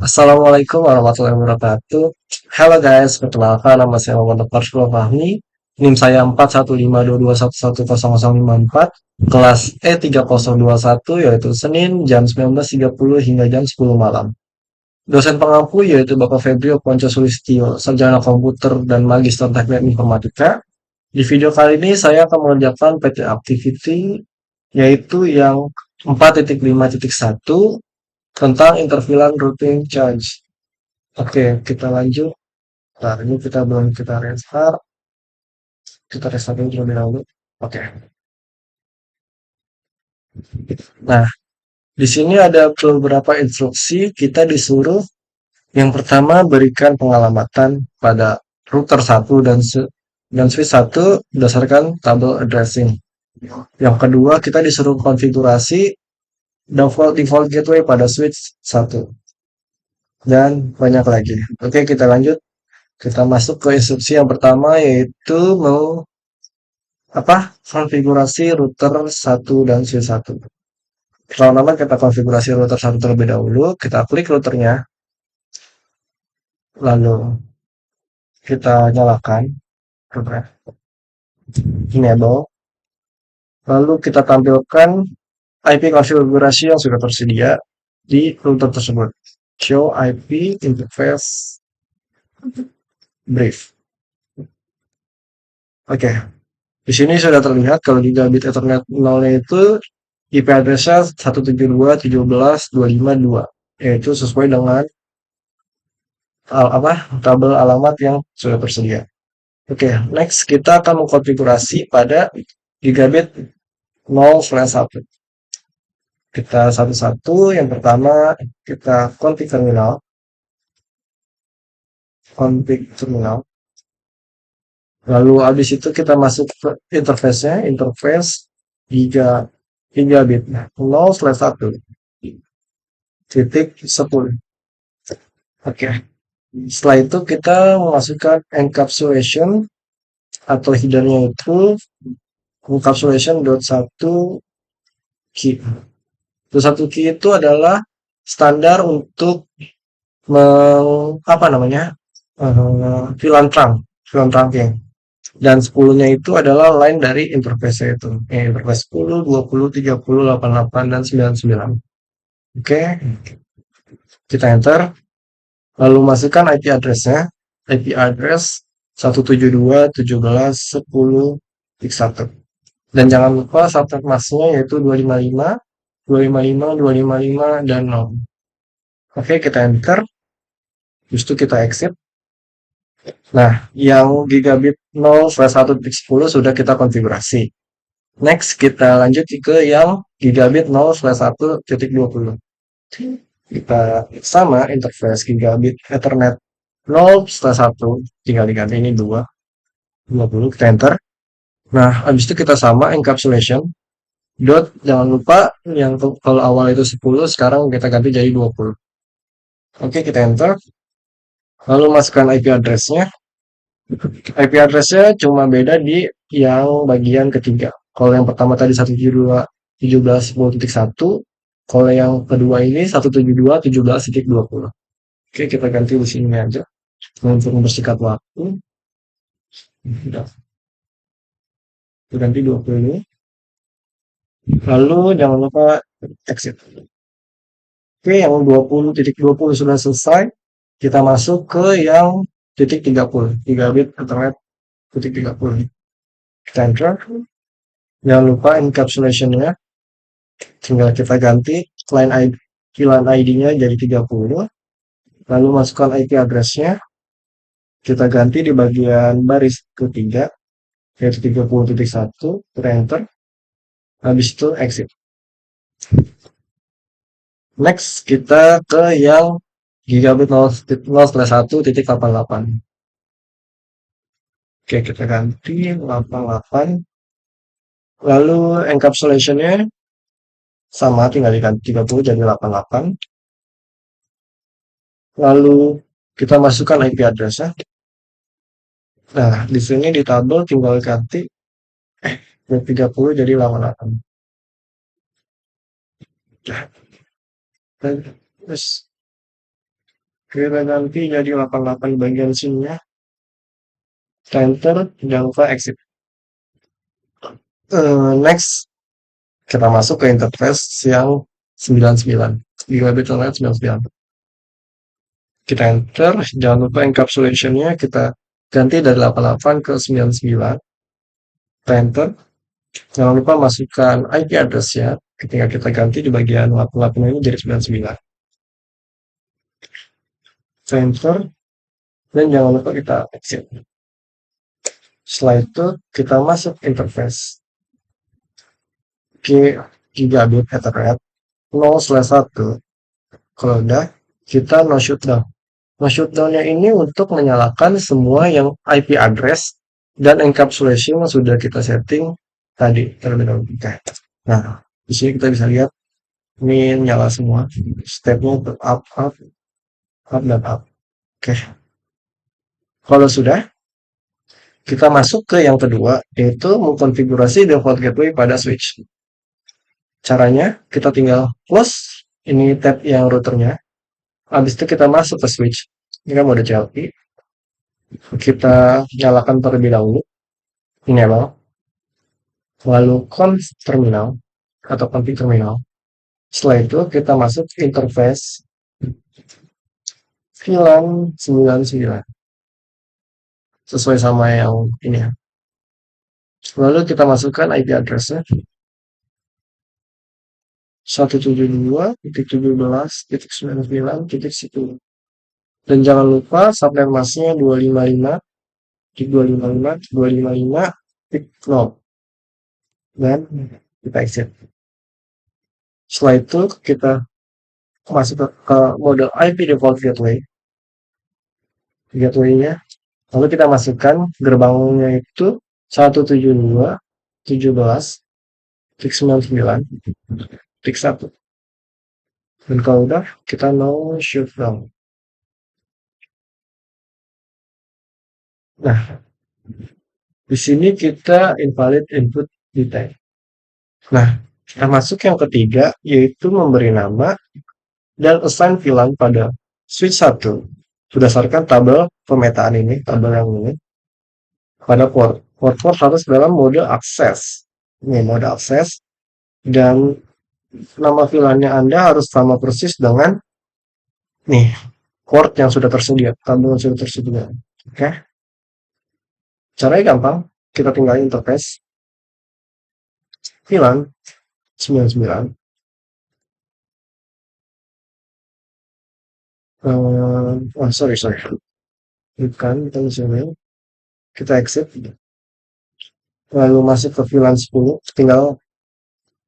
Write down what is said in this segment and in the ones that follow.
Assalamualaikum warahmatullahi wabarakatuh. Halo guys, perkenalkan nama saya Muhammad Farslo Fahmi. NIM saya 415211100054, kelas E3021 yaitu Senin jam 19.30 hingga jam 10 malam. Dosen pengampu yaitu Bapak Febrio Ponco Sulistyo, sarjana komputer dan magister teknik informatika. Di video kali ini saya akan mengerjakan PT Activity yaitu yang 4.5.1 tentang intervalent routing change. Oke, kita lanjut. Nah, ini kita restart. Kita restart dulu terlebih dahulu. Oke. Nah, di sini ada beberapa instruksi. Kita disuruh yang pertama berikan pengalamatan pada router satu dan switch satu berdasarkan tabel addressing. Yang kedua, kita disuruh konfigurasi default gateway pada switch satu dan banyak lagi. Oke, kita lanjut. Kita masuk ke instruksi yang pertama yaitu mau konfigurasi router satu dan switch satu. Pertama-tama kita konfigurasi router satu terlebih dahulu, kita klik routernya, lalu kita nyalakan router enable, lalu kita tampilkan IP konfigurasi yang sudah tersedia di router tersebut. Show IP interface brief. Oke, di sini sudah terlihat kalau gigabit Ethernet 0-nya itu IP address-nya 172.17.252, yaitu sesuai dengan tabel alamat yang sudah tersedia. Oke, next kita akan mengkonfigurasi pada gigabit 0/1. Kita satu-satu, yang pertama kita config terminal. Lalu habis itu kita masuk ke interface-nya, interface gigabit 0/1 titik 10. Oke. Setelah itu kita memasukkan encapsulation atau headernya itu encapsulation.1 key. Satu key itu adalah standar untuk VLAN trunking. Dan 10-nya itu adalah line dari interface itu. Interface 10, 20, 30, 88, dan 99. Oke, kita enter. Lalu masukkan IP address-nya. IP address 172.17.10.1. Dan jangan lupa subnet masknya yaitu 255, 255, 255, dan 0. Oke, kita enter. Habis itu kita exit. Nah, yang gigabit 0/1.10 sudah kita konfigurasi. Next, kita lanjut ke yang gigabit 0/1.20. Kita sama interface gigabit Ethernet 0/1, tinggal diganti ini 20, kita enter. Nah, habis itu kita sama encapsulation dot, jangan lupa yang kalau awal itu 10, sekarang kita ganti jadi 20. Oke, kita enter. Lalu masukkan IP address-nya. IP address-nya cuma beda di yang bagian ketiga. Kalau yang pertama tadi 172.17.10.1, kalau yang kedua ini 172.17.20. Oke, kita ganti di sini aja untuk mempersingkat waktu. Sudah, kita ganti 20 ini. Lalu jangan lupa exit. Oke, yang 20.20 sudah selesai. Kita masuk ke yang titik 30, gigabit Ethernet titik 30. Kita enter. Jangan lupa encapsulation-nya. Tinggal kita ganti VLAN ID-nya jadi 30. Lalu masukkan IP address-nya. Kita ganti di bagian baris ketiga, yaitu 30.1. Kita enter. Habis itu exit. Next, kita ke yang gigabit 0/1.88. Oke, kita ganti 88. Lalu encapsulation-nya sama, tinggal diganti 30 jadi 88. Lalu kita masukkan IP address-nya. Nah, di sini di tabel tinggal ganti 30 jadi 88. Nah, terus Kita ganti jadi 88 bagian sininya. Enter, jangan lupa exit. Next, kita masuk ke interface yang 99. Gigabit Ethernet 99. Kita enter, jangan lupa encapsulation-nya kita ganti dari 88 ke 99. Kita enter, jangan lupa masukkan IP address-nya ketika kita ganti di bagian 88 ini jadi 99. Kita enter, dan jangan lupa kita exit. Setelah itu, kita masuk interface. Gigabit Ethernet 0/1. Kalau udah, kita no shutdown. No shutdown-nya ini untuk menyalakan semua yang IP address dan encapsulation yang sudah kita setting tadi terlebih dahulu. Nah, di sini kita bisa lihat ini nyala semua. Stepnya untuk up, dan up. Oke. Kalau sudah, kita masuk ke yang kedua, yaitu mengkonfigurasi default gateway pada switch. Caranya, kita tinggal close ini tab yang routernya. Habis itu kita masuk ke switch. Ini kan mode CLI. Kita nyalakan terlebih dahulu. Enable. Lalu conf terminal atau config terminal. Setelah itu kita masuk interface VLAN 99. Sesuai sama yang ini ya. Lalu kita masukkan IP address-nya 172.17.99.10. Dan jangan lupa subnet masknya 255.255.255.0. Dan kita exit. Setelah itu kita masuk ke mode IP default gateway-nya. Lalu kita masukkan gerbangnya itu 172.17.99.1. Dan kalau udah, kita no shutdown. Nah, di sini kita invalid input detect. Nah, kita masuk yang ketiga, yaitu memberi nama dan assign VLAN pada switch 1 berdasarkan tabel pemetaan ini, tabel yang ini, pada port. Port harus dalam mode akses. Ini mode akses, dan nama VLAN-nya Anda harus sama persis dengan nih port yang sudah tersedia, tabel yang sudah tersedia. Oke. Caranya gampang, kita tinggal interface VLAN 99. Sorry. Bukan, kita exit. Lalu masuk ke VLAN 10, tinggal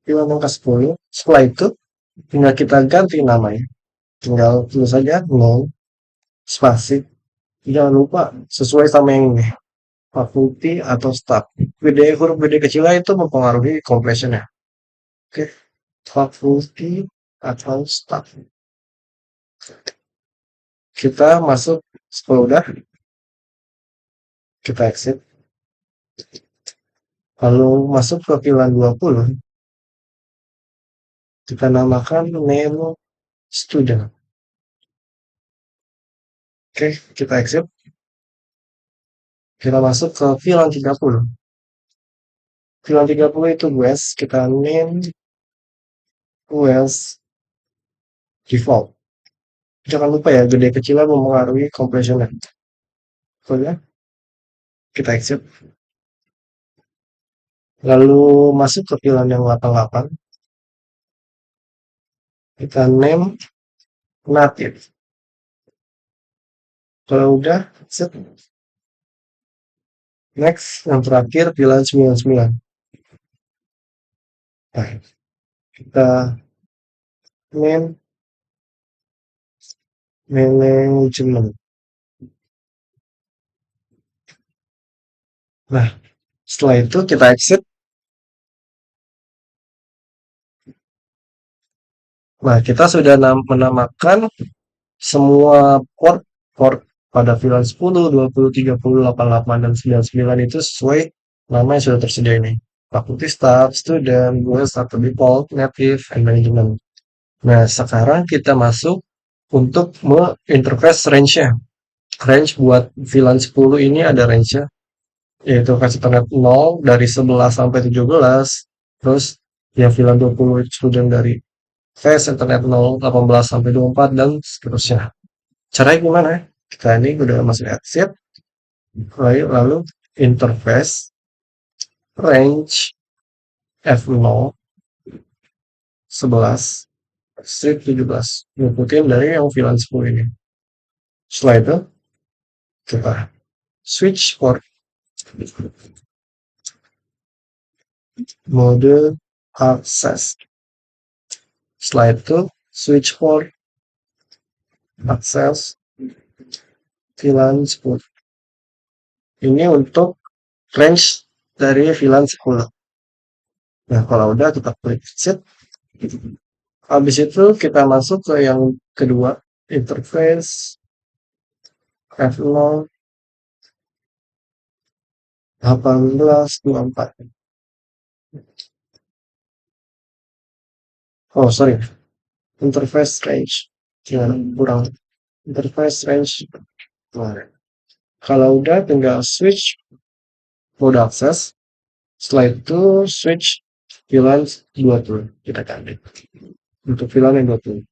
VLAN angka 10. Setelah itu, tinggal kita ganti namanya. Tinggal tulis saja no spasi. Jangan lupa sesuai sama yang ini. Faculty atau staff. Huruf gede kecilnya itu mempengaruhi compression-nya. Oke. Faculty atau staff. Kita masuk, kalau udah, kita exit. Lalu masuk ke VLAN 20. Kita namakan name student. Oke, kita exit. Kita masuk ke VLAN 30. VLAN 30 itu guys, kita name US default. Jangan lupa ya, gede kecilnya mempengaruhi compression-nya. Oke, kita exit. Lalu masuk ke VLAN yang 88. Kita name native. Kalau udah, set. Next, yang terakhir VLAN 99. Nah, kita name management. Nah, setelah itu kita exit. Nah, kita sudah menamakan semua port pada VLAN 10, 20, 30, 88, dan 99 itu sesuai nama yang sudah tersedia ini. Faculty staff, student, guest, atau default, native, and management. Nah, sekarang kita masuk untuk menginterface range-nya. Range buat VLAN 10 ini ada range-nya, yaitu fast Ethernet 0 dari 11 sampai 17, terus yang VLAN 20 student dari fast Ethernet 0, 18 sampai 24, dan seterusnya. Caranya gimana? Kita ini udah masuk exit, lalu interface range F0 11 strip 17, ngikutin dari yang VLAN 10 ini. Setelah itu kita switch port mode access. Setelah itu switch port access VLAN 10. Ini untuk range dari VLAN 10. Nah, kalau udah kita klik exit. Habis itu kita masuk ke yang kedua, interface F0 1824. Oh, sorry. Interface range. Ya, kurang. Interface range. Nah, kalau udah tinggal switch mode access. Setelah itu switch VLAN 20. Kita ganti. Untuk VLAN yang 20.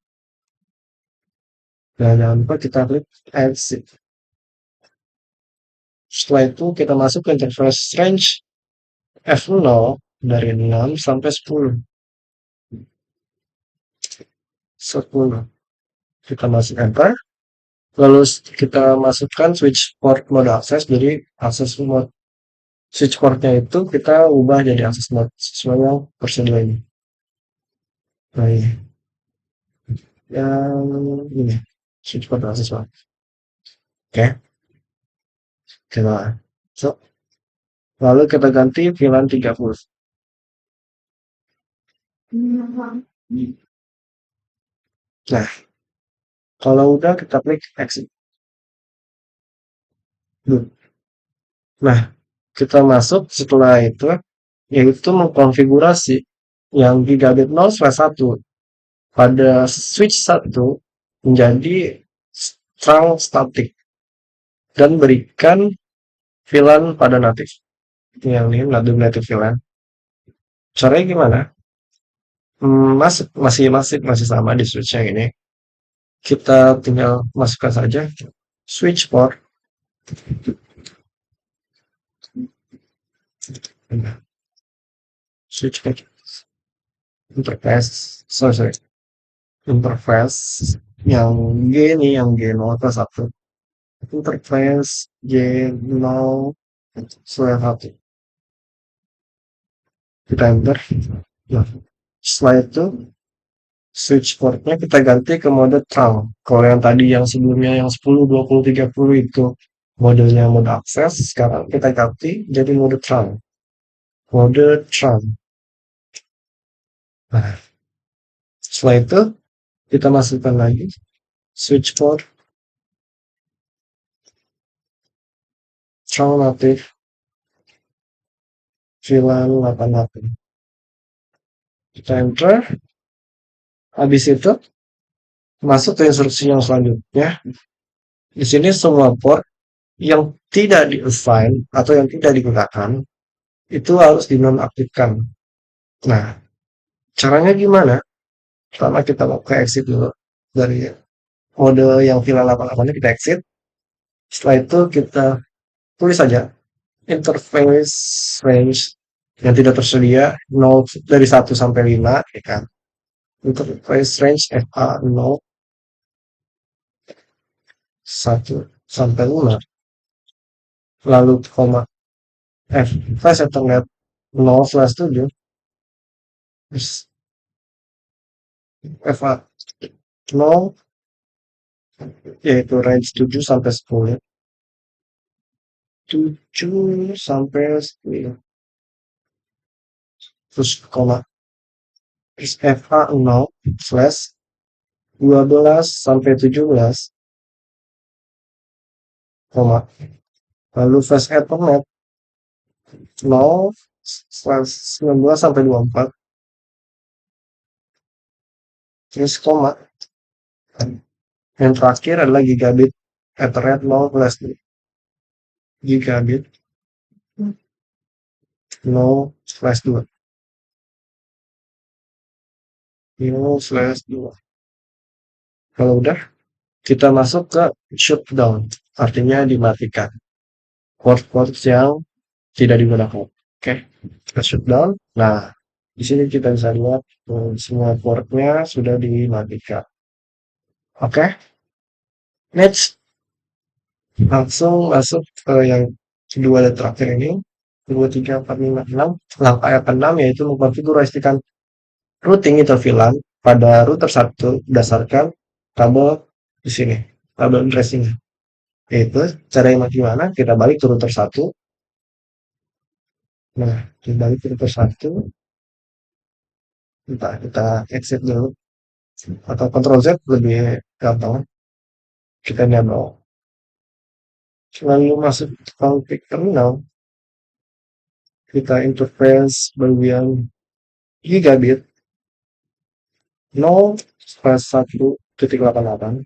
Dan jangan lupa kita klik exit. Setelah itu kita masuk ke interface range F0 dari 6 sampai 10. 10. Kita masuk enter. Lalu kita masukkan switch port mode access. Jadi akses mode switch portnya itu kita ubah jadi akses mode sesuai yang tersedia ini. Nah, ini. Yang ini. Switch port akses mode. Oke. Kita masuk. Lalu kita ganti VLAN 30. Nah, kalau udah kita klik exit. Nah, kita masuk setelah itu, yaitu mengkonfigurasi yang gigabit 0/1 pada switch 1 menjadi strong static dan berikan VLAN pada natif. Yang ini native VLAN. Caranya gimana? Masih sama di switch-nya ini. Kita tinggal masukkan saja switch port switch port interface interface yang G ini, yang G0/1, interface G0/1, kita enter. Nah, setelah itu switch portnya kita ganti ke mode trunk. Kalau yang tadi yang sebelumnya yang 10, 20, 30 itu modenya mode akses, sekarang kita ganti jadi mode trunk. Mode trunk. Nah, setelah itu kita masukkan lagi switch port trunk native VLAN 88. Kita enter. Habis itu masuk ke instruksi yang selanjutnya. Di sini semua port yang tidak di-assign atau yang tidak digunakan itu harus dinonaktifkan. Nah, caranya gimana? Pertama kita mau ke exit dulu dari mode yang VLAN 88 ini, kita exit. Setelah itu kita tulis saja interface range yang tidak tersedia 0 dari 1 sampai 5, ya kan? Interface range FA0 1 sampai 5. Lalu koma fast Ethernet 0/7 FA 0, yaitu range 7 sampai 10. 7 sampai 10. Terus koma terus FA0/12 sampai 17, koma lalu fast Ethernet 0/19 sampai 24, terus koma Yang terakhir adalah gigabit Ethernet 0/2. Gigabit 0/2. 0/2. Kalau udah, kita masuk ke shutdown, artinya dimatikan. Port-port yang tidak digunakan. Oke, kita shutdown. Nah, di sini kita bisa lihat semua portnya sudah dimatikan. Oke, next langsung masuk ke yang kedua dan terakhir ini. 2, 3, 4, 5, 6. Langkah yang keenam yaitu mengkonfigurasikan routing interVLAN pada router satu berdasarkan kabel di sini, kabel addressing. Yaitu cara yang gimana? Kita balik ke router satu. Nah, kita balik ke router satu. Kita exit dulu atau Ctrl Z lebih gampang. Kita enable. Lalu masuk config terminal. Kita interface bagian gigabit 0/1.88.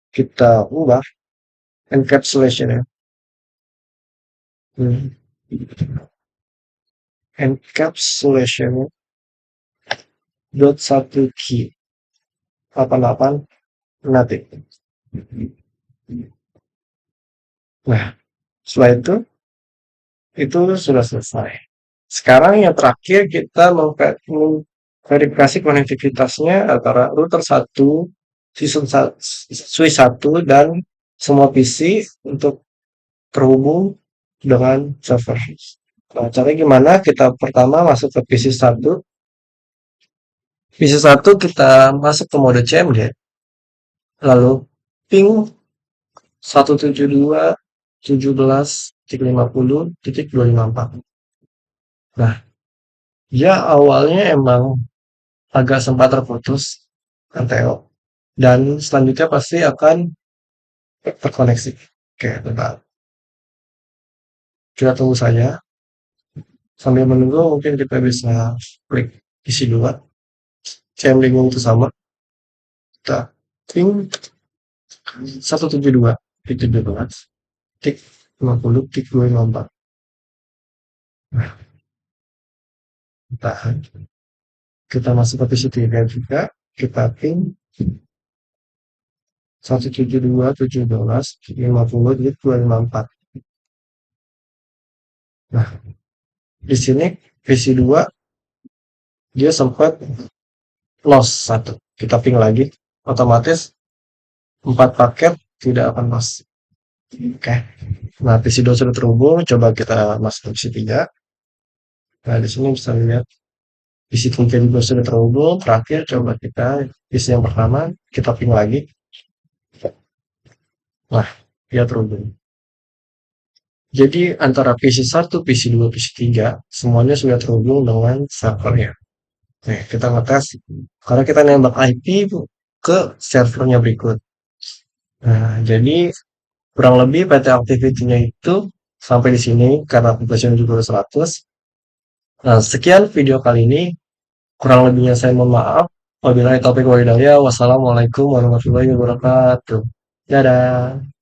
Kita ubah encapsulation ya. Encapsulation .1 key 88 natif. Nah, setelah itu sudah selesai. Sekarang yang terakhir kita memverifikasi konektivitasnya antara router 1, switch 1 dan semua PC untuk terhubung dengan server. Nah, caranya gimana? Kita pertama masuk ke PC 1. PC 1 kita masuk ke mode CMD. Lalu ping 172.17.50.254. Nah, dia awalnya emang agak sempat terputus anteo dan selanjutnya pasti akan terkoneksi. Oke, bentar. Kita tunggu saja. Sambil menunggu mungkin kita bisa klik isi 2. CMD itu sama. Kita ping 172.17.50.254. Nah, tahan. Kita masuk ke PC 3 juga. Kita ping 172.17.50.254. Nah, di sini PC 2 dia sempat loss 1. Kita ping lagi, otomatis 4 paket tidak akan loss. Oke. Nah, PC 2 sudah terhubung, coba kita masuk ke PC 3. Nah, di sini bisa lihat PC 3 juga sudah terhubung. Terakhir coba kita PC yang pertama, kita ping lagi. Nah, dia terhubung. Jadi antara PC 1, PC 2, PC 3 semuanya sudah terhubung dengan servernya. Oke, kita ngetes karena kita nembak IP ke servernya berikut. Nah, jadi kurang lebih PT activity-nya itu sampai di sini karena aplikasinya juga udah 100. Nah, sekian video kali ini. Kurang lebihnya saya mohon maaf. Wabillahi taufiq wal hidayah. Wassalamualaikum warahmatullahi wabarakatuh. Dadah.